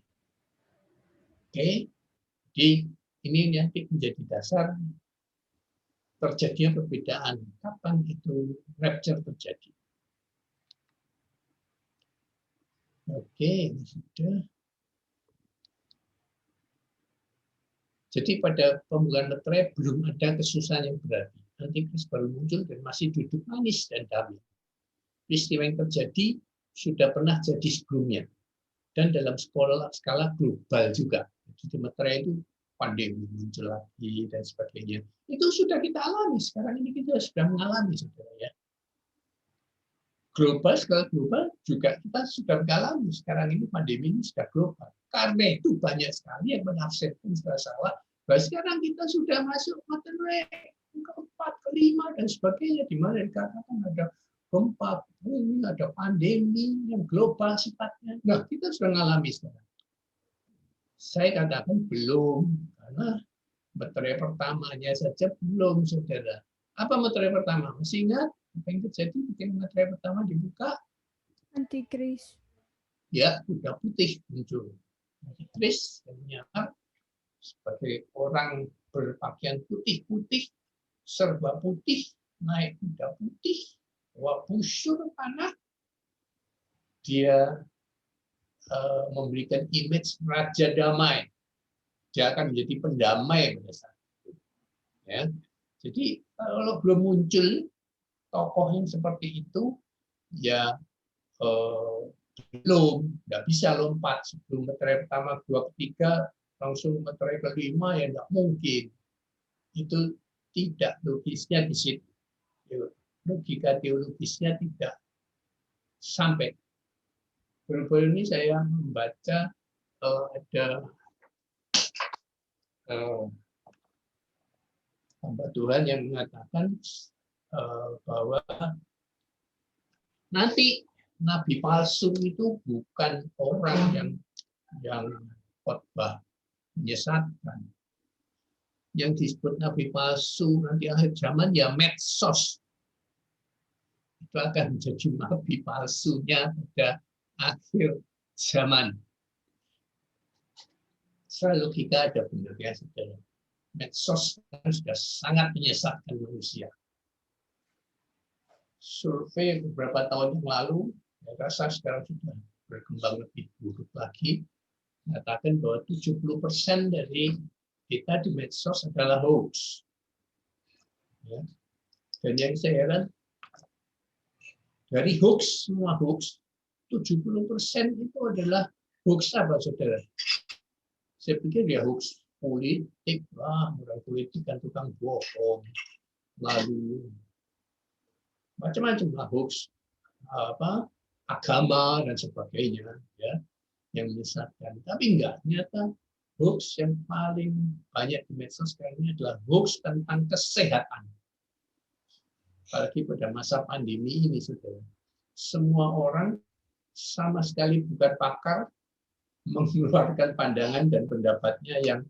Speaker 2: Oke, jadi ini nanti menjadi dasar terjadinya perbedaan kapan itu rapture terjadi. Oke, ini sudah. Jadi pada pembukaan Mettray belum ada kesusahan yang berarti. Antikris baru muncul dan masih duduk manis dan damai. Peristiwa yang terjadi sudah pernah jadi sebelumnya, dan dalam skala global juga. Jadi Mettray itu pandemi muncul lagi dan sebagainya. Itu sudah kita alami. Sekarang ini kita sudah mengalami, saudara ya. Skala global juga kita sudah mengalami. Sekarang ini pandemi ini sudah global. Karena itu banyak sekali yang menafsirkan salah. Bahwa sekarang kita sudah masuk Mettray keempat, kelima dan sebagainya, di mana dikatakan ada gempa, ini ada pandemi yang global sifatnya. Nah, kita sudah mengalami sekarang. Saya katakan belum, karena Mettray pertamanya saja belum, saudara. Apa Mettray pertama? Masih ingat apa yang terjadi ketika Mettray pertama dibuka?
Speaker 3: Antikris.
Speaker 2: Ya, kuda putih muncul. Antikris yang menyamar sebagai orang berpakaian putih-putih, serba putih, naik kuda putih, bawa busur panah. Dia memberikan image raja damai. Dia akan menjadi pendamai pada saat itu. Ya. Jadi kalau belum muncul tokoh yang seperti itu, ya belum, nggak bisa lompat sebelum Mettray pertama, kedua, ketiga, langsung Mettray kelima, ya nggak mungkin. Itu tidak logisnya di situ. Logika teologisnya tidak sampai. Baru-baru ini saya membaca ada hamba Tuhan yang mengatakan bahwa nanti nabi palsu itu bukan orang yang khotbah menyesatkan. Yang disebut nabi palsu nanti akhir zaman ya medsos. Itu akan menjadi nabi palsunya pada akhir zaman. Secara logika ada benarnya, saudara. medsos sudah sangat menyesatkan manusia. Survei beberapa tahun yang lalu, saya rasa sekarang sudah berkembang lebih buruk lagi, mengatakan bahwa 70% dari kita di medsos adalah hoax. Ya. Dan yang saya heran, dari hoax, semua hoax, 70% itu adalah hoax apa, saudara? Saya pikir dia hoax politik, orang politik kan tukang bohong, lalu macam-macam lah hoax, agama dan sebagainya, ya, yang menyesatkan. Tapi enggak, ternyata hoax yang paling banyak di medsos sekarang ini adalah hoax tentang kesehatan. Apalagi pada masa pandemi ini, saudara, semua orang sama sekali bukan pakar mengeluarkan pandangan dan pendapatnya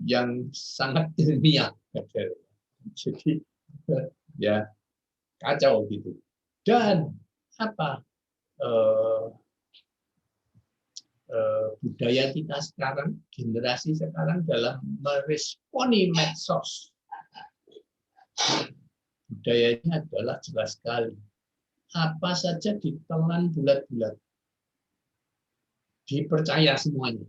Speaker 2: yang sangat ilmiah. Jadi ya kacau gitu. Dan apa budaya kita sekarang, generasi sekarang dalam meresponi medsos, budayanya adalah jelas sekali. Apa saja ditelan bulat-bulat, dipercaya semuanya,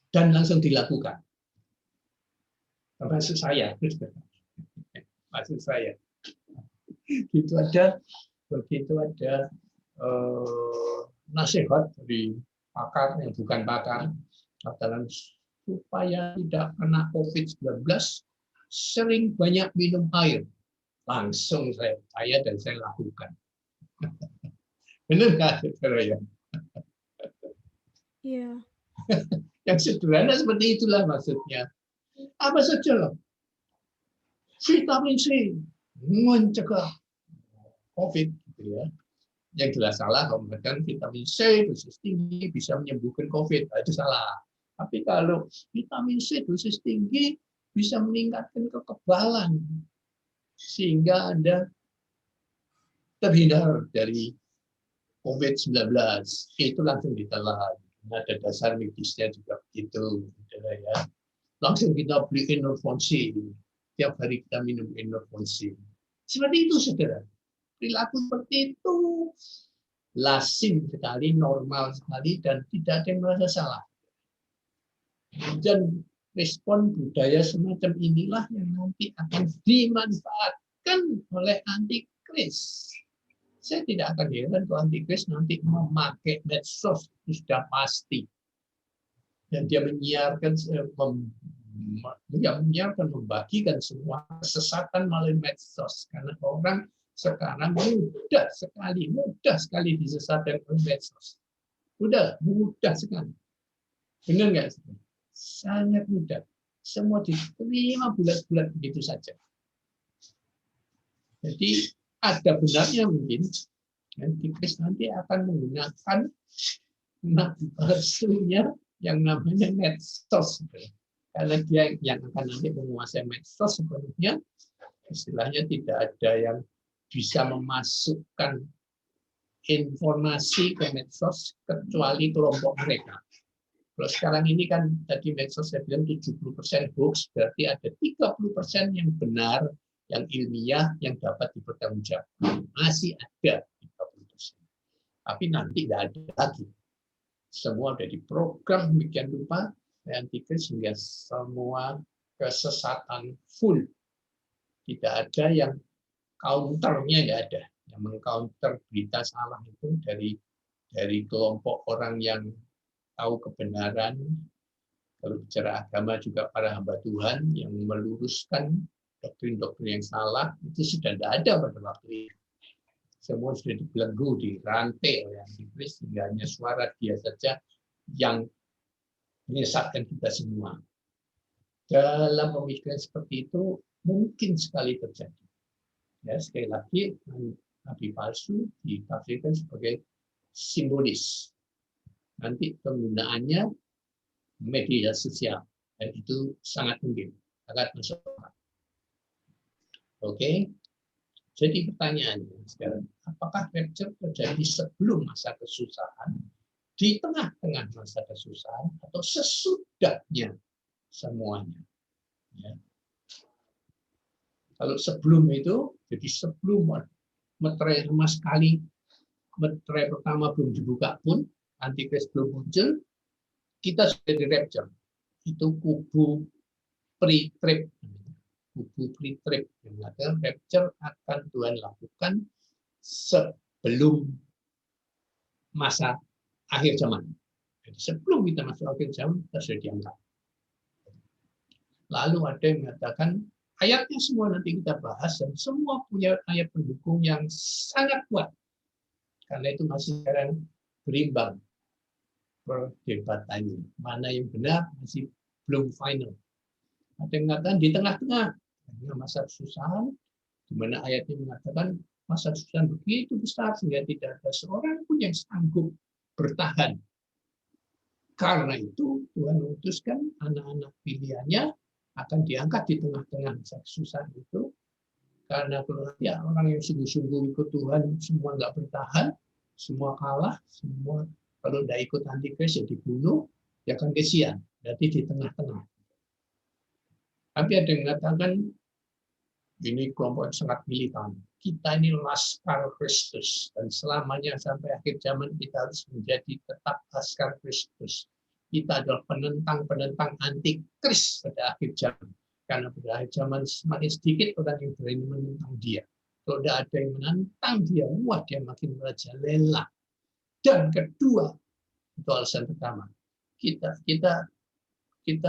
Speaker 2: dan langsung dilakukan. Maksud saya, begitu ada nasihat dari pakar yang bukan pakar, katakan supaya tidak kena COVID-19, sering banyak minum air. Langsung saya percaya dan saya lakukan. Benar nggak, saudara ya?
Speaker 3: Iya.
Speaker 2: Yang sederhana seperti itulah maksudnya. Apa saja loh. Vitamin C mencegah COVID, gitu ya. Yang jelas salah kalau mengatakan vitamin C dosis tinggi bisa menyembuhkan COVID, itu salah. Tapi kalau vitamin C dosis tinggi bisa meningkatkan kekebalan sehingga Anda terhindar dari COVID-19, itu langsung ditelan. Ada dasar medisnya juga begitu, ya. Langsung kita beli Enervon C, tiap hari kita minum Enervon C. Seperti itu, saudara. Perilaku seperti itu lazim sekali, normal sekali, dan tidak ada yang merasa salah. Dan respon budaya semacam inilah yang nanti akan dimanfaatkan oleh antikris. Saya tidak akan heran kalau antikris nanti memakai medsos, itu sudah pasti. Dan dia menyiarkan, membagikan semua kesesatan melalui medsos. Karena orang sekarang mudah sekali disesatkan oleh medsos. Mudah sekali. Benar nggak? Sangat mudah. Semua diterima bulat-bulat begitu saja. Jadi ada benarnya mungkin antikris nanti akan menggunakan nabi palsunya yang namanya medsos. Karena dia yang akan nanti menguasai medsos sepenuhnya, istilahnya tidak ada yang bisa memasukkan informasi ke medsos kecuali kelompok mereka. Kalau sekarang ini kan tadi medsos saya bilang 70% hoax, berarti ada 30% yang benar, yang ilmiah, yang dapat dipertanggungjawabkan. Masih ada 30%. Tapi nanti tidak ada lagi. Semua sudah diprogram demikian rupa antikris sehingga semua kesesatan full. Tidak ada yang counternya, nggak ada. Yang mengcounter berita salah itu dari kelompok orang yang tahu kebenaran. Kalau bicara agama juga para hamba Tuhan yang meluruskan doktrin-doktrin yang salah, itu sudah tidak ada pada waktu itu. Semua sudah dibelenggu, dirantai oleh antikris, sehingga hanya suara dia saja yang menyesatkan kita semua. Dalam pemikiran seperti itu mungkin sekali terjadi. Ya, sekali lagi, nabi palsu ditafsirkan sebagai simbolis. Nanti penggunaannya media sosial, dan itu sangat mungkin, sangat masuk akal. Oke, jadi pertanyaannya sekarang, apakah rapture terjadi sebelum masa kesusahan, di tengah-tengah masa kesusahan, atau sesudahnya semuanya. Ya. Kalau sebelum itu, jadi sebelum meterai sama sekali, meterai pertama belum dibuka pun, Antikris belum muncul, kita sudah di rapture. Itu kubu pre-trib. Kubu pre-trib. Yang mengatakan rapture akan Tuhan lakukan sebelum masa akhir zaman. Jadi sebelum kita masuk akhir zaman, kita sudah diangkat. Lalu ada yang mengatakan, ayatnya semua nanti kita bahas, dan semua punya ayat pendukung yang sangat kuat. Karena itu masih sekarang berimbang perdebatannya. Mana yang benar masih belum final. Ada yang mengatakan di tengah-tengah, hanya masa kesusahan, di mana ayatnya mengatakan masa kesusahan begitu besar sehingga tidak ada seorang pun yang sanggup bertahan. Karena itu Tuhan memutuskan anak-anak pilihannya akan diangkat di tengah-tengah masa kesusahan itu. Karena ya, orang yang sungguh-sungguh ikut Tuhan semua nggak bertahan, semua kalah, semua kalau nggak ikut Antikris ya dibunuh, ya kan kesian. Berarti di tengah-tengah. Tapi ada yang mengatakan ini kelompok yang sangat militan. Kita ini laskar Kristus dan selamanya sampai akhir zaman kita harus menjadi tetap laskar Kristus. Kita adalah penentang antikris pada akhir zaman. Karena pada akhir zaman semakin sedikit orang yang berani menentang dia. Kalau tidak ada yang menentang dia, wah dia makin merajalela. Dan kedua, itu alasan pertama, kita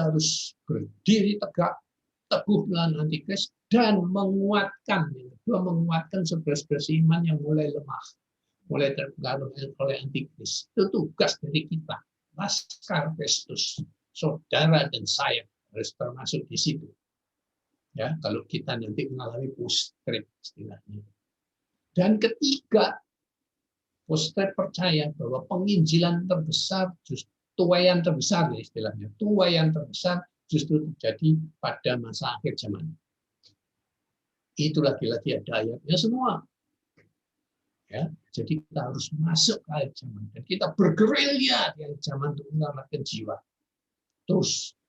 Speaker 2: harus berdiri tegak, teguh melawan antikris dan menguatkan saudara-saudara iman yang mulai lemah, mulai terpengaruh oleh antikris. Itu tugas dari kita. Laskar Kristus, saudara dan saya harus termasuk di situ. Ya, kalau kita nanti mengalami post-trib istilahnya. Dan ketiga, post-trib percaya bahwa penginjilan terbesar, justru tuaian terbesar ya istilahnya, tuaian terbesar justru terjadi pada masa akhir zaman. Itu lagi-lagi ada ayatnya semua. Ya, jadi kita harus masuk ke akhir zaman dan kita bergerilya di akhir zaman untuk menyelamatkan jiwa. Terus,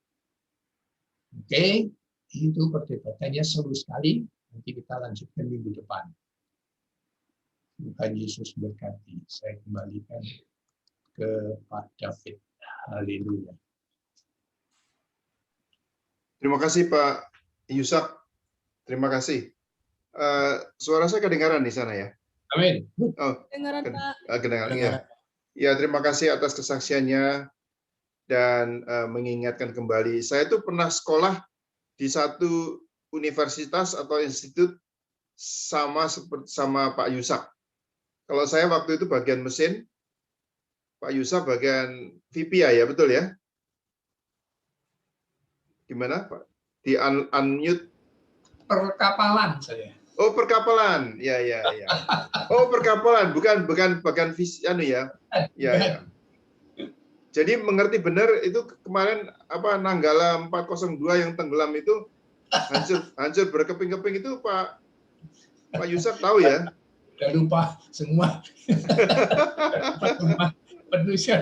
Speaker 2: oke, itu perdebatannya seru sekali. Nanti kita lanjutkan minggu depan. Tuhan Yesus berkati. Saya kembalikan ke Pak David. Haleluya.
Speaker 1: Terima kasih Pak Yusak. Terima kasih. Suara saya kedengaran di sana ya?
Speaker 2: Amin.
Speaker 1: Oh,
Speaker 3: Dengaran, Pak.
Speaker 1: kedengaran ya. Ya, terima kasih atas kesaksiannya dan mengingatkan kembali. Saya tuh pernah sekolah di satu universitas atau institut sama Pak Yusak. Kalau saya waktu itu bagian mesin, Pak Yusak bagian VPI ya, betul ya? Gimana Pak? Di unmute.
Speaker 2: Perkapalan saya.
Speaker 1: Oh, perkapalan. Ya. Oh, perkapalan, bukan anu ya. Ya. Jadi mengerti benar itu kemarin Nanggala 402 yang tenggelam itu hancur berkeping-keping itu Pak Yusak tahu ya?
Speaker 2: Udah lupa semua. Penulisnya